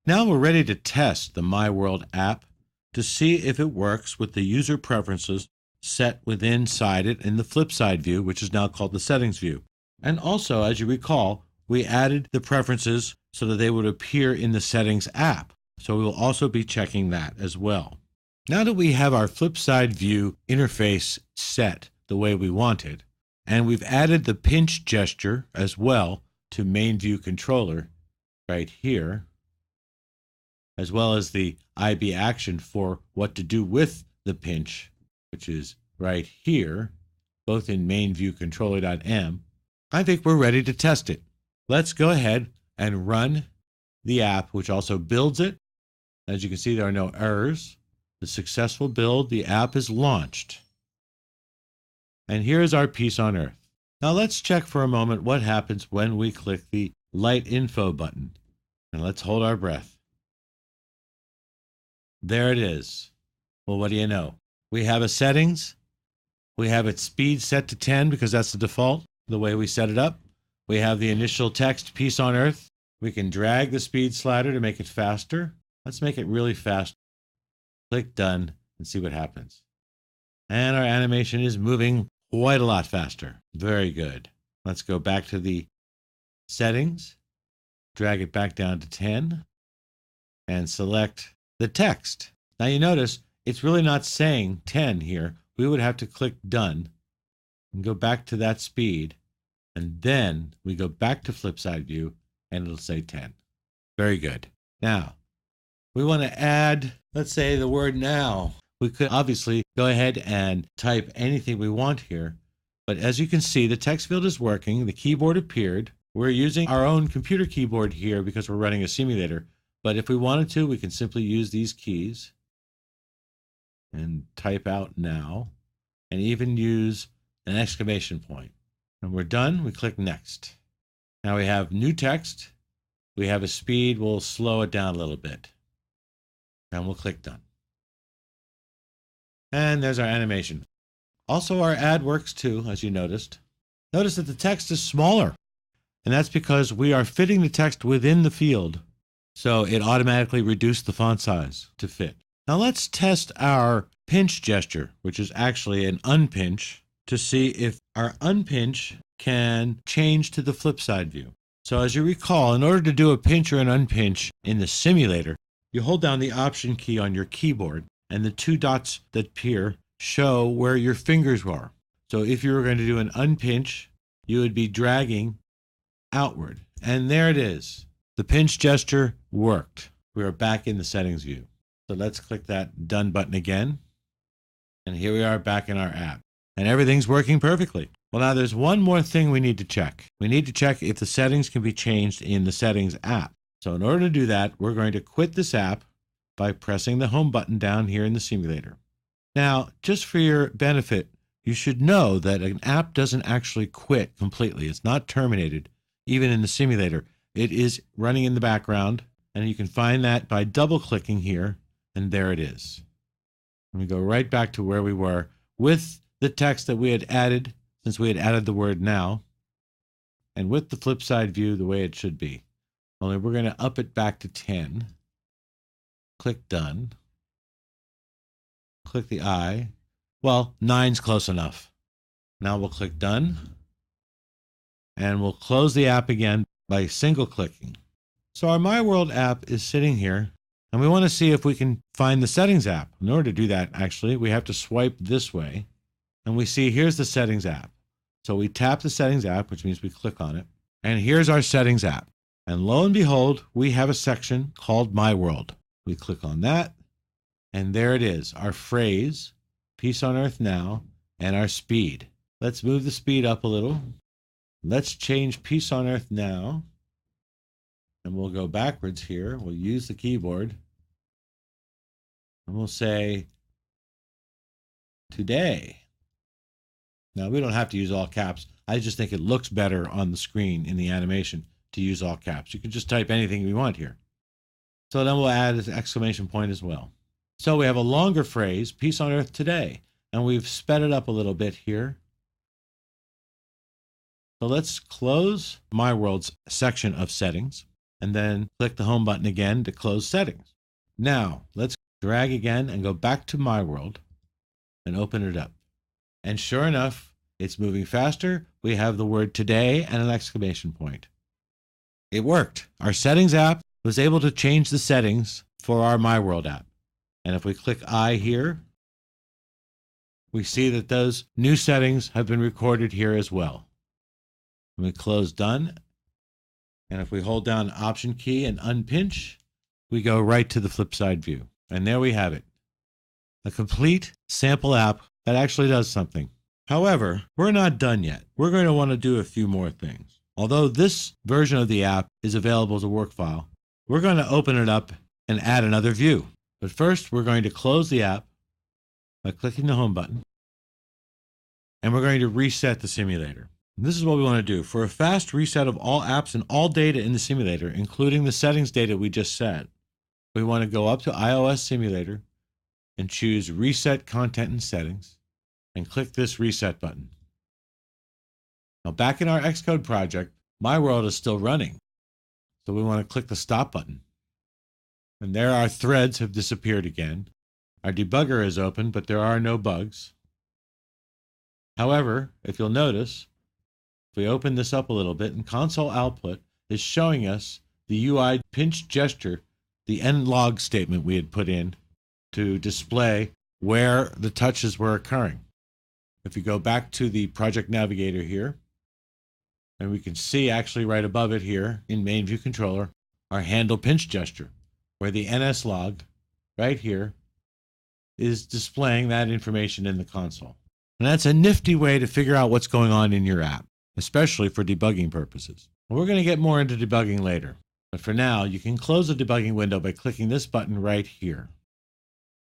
Now we're ready to test the MyWorld app to see if it works with the user preferences set within inside it in the flip side view, which is now called the settings view. And also, as you recall, we added the preferences so that they would appear in the settings app. So we will also be checking that as well. Now that we have our flip side view interface set the way we want it, and we've added the pinch gesture as well to main view controller right here, as well as the IB action for what to do with the pinch, which is right here, both in main view controller.m, I think we're ready to test it. Let's go ahead and run the app, which also builds it. As you can see, there are no errors. The successful build, the app is launched. And here's our piece on Earth. Now let's check for a moment what happens when we click the light info button. And let's hold our breath. There it is. Well, what do you know? We have a settings. We have its speed set to 10 because that's the default, the way we set it up. We have the initial text, peace on Earth. We can drag the speed slider to make it faster. Let's make it really fast. Click done and see what happens. And our animation is moving quite a lot faster. Very good. Let's go back to the settings, drag it back down to 10, and select the text. Now you notice it's really not saying 10 here. We would have to click done and go back to that speed. And then we go back to flip side view and it'll say 10. Very good. Now we want to add, let's say, the word now. We could obviously go ahead and type anything we want here. But as you can see, the text field is working. The keyboard appeared. We're using our own computer keyboard here because we're running a simulator. But if we wanted to, we can simply use these keys and type out now, and even use an exclamation point. When we're done, we click next. Now we have new text. We have a speed. We'll slow it down a little bit. And we'll click done. And there's our animation. Also, our ad works too, as you noticed. Notice that the text is smaller. And that's because we are fitting the text within the field. So it automatically reduced the font size to fit. Now let's test our pinch gesture, which is actually an unpinch, to see if our unpinch can change to the flip side view. So as you recall, in order to do a pinch or an unpinch in the simulator, you hold down the Option key on your keyboard, and the two dots that appear show where your fingers are. So if you were going to do an unpinch, you would be dragging outward. And there it is. The pinch gesture worked. We are back in the settings view. So let's click that done button again. And here we are back in our app. And everything's working perfectly. Well, now there's one more thing we need to check. We need to check if the settings can be changed in the settings app. So in order to do that, we're going to quit this app by pressing the home button down here in the simulator. Now, just for your benefit, you should know that an app doesn't actually quit completely. It's not terminated, even in the simulator. It is running in the background, and you can find that by double-clicking here, and there it is. And we go right back to where we were with the text that we had added, since we had added the word now, and with the flip side view the way it should be. Only we're going to up it back to 10. Click done. Click the I. Well, 9's close enough. Now we'll click done. And we'll close the app again by single clicking. So our MyWorld app is sitting here, and we want to see if we can find the settings app. In order to do that, actually, we have to swipe this way. And we see here's the settings app. So we tap the settings app, which means we click on it. And here's our settings app. And lo and behold, we have a section called MyWorld. We click on that, and there it is, our phrase, peace on Earth now, and our speed. Let's move the speed up a little. Let's change peace on Earth now, and we'll go backwards here. We'll use the keyboard, and we'll say, today. Now, we don't have to use all caps. I just think it looks better on the screen in the animation to use all caps. You can just type anything you want here. So then we'll add an exclamation point as well. So we have a longer phrase, peace on Earth today, and we've sped it up a little bit here. So let's close MyWorld's section of settings, and then click the home button again to close settings. Now, let's drag again and go back to MyWorld and open it up. And sure enough, it's moving faster. We have the word today and an exclamation point. It worked. Our settings app was able to change the settings for our MyWorld app. And if we click I here, we see that those new settings have been recorded here as well. We close done. And if we hold down Option key and unpinch, we go right to the flip side view. And there we have it. A complete sample app that actually does something. However, we're not done yet. We're going to want to do a few more things. Although this version of the app is available as a work file, we're going to open it up and add another view. But first, we're going to close the app by clicking the home button. And we're going to reset the simulator. And this is what we want to do. For a fast reset of all apps and all data in the simulator, including the settings data we just set, we want to go up to iOS Simulator and choose Reset Content and Settings and click this reset button. Now back in our Xcode project, MyWorld is still running. So we want to click the stop button. And there our threads have disappeared again. Our debugger is open, but there are no bugs. However, if you'll notice, if we open this up a little bit, and console output is showing us the UI pinch gesture, the end log statement we had put in to display where the touches were occurring. If you go back to the project navigator here, and we can see actually right above it here in main view controller, our handle pinch gesture, where the NS log right here is displaying that information in the console. And that's a nifty way to figure out what's going on in your app, especially for debugging purposes. We're going to get more into debugging later, but for now, you can close the debugging window by clicking this button right here.